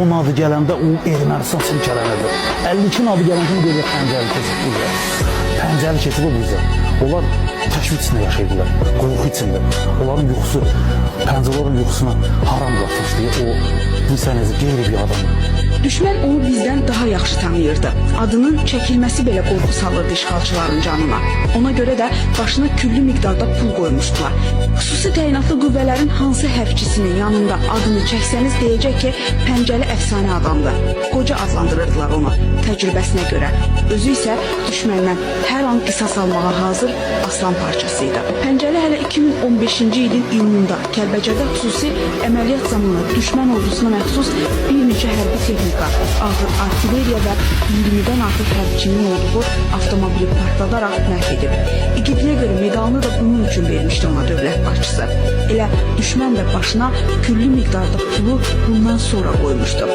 Onun adı gələndə o Ermənistan silkələnirdi. 52'nin adı gələndə belə pəncəli keçib bizə. Pəncəli keçib o bizə. Onlar təşvik içində yaşayırdılar, qorxu içində. Onların yuxusu, pəncələrin yuxusuna haram qatmışdı. O bilsəniz qeyri bir adam. Düşmən onu bizdən daha yaxşı tanıyırdı. Adının çəkilməsi belə qorxu salırdı işğalçıların canına. Ona görə də başına küllü miqdarda pul qoymuşdular. Xüsusi təyinatlı qüvvələrin hansı hərbçisinin yanında adını çəksəniz deyəcək ki, Pəncəli əfsanə adamdır. Qoca adlandırırdılar onu təcrübəsinə görə. Özü isə düşməndən hər an qisas almağa hazır aslan parçasıydı. Pəncəli hələ 2015-ci ilin iyununda Kəlbəcərdə xüsusi əməliyyat zamanı düşmən ordusuna məxsus bir neçə hərbi texnika, ağır artilleriya və 20-dən artıq hərbçinin olduğu avtomobili partladaraq məhv edib. İgidliyə görə medalını da bunun üçün vermişdi ona dövlət başçısı. Elə düşmən də başına küllü miqdarda pulu bundan sonra qoymuşdu.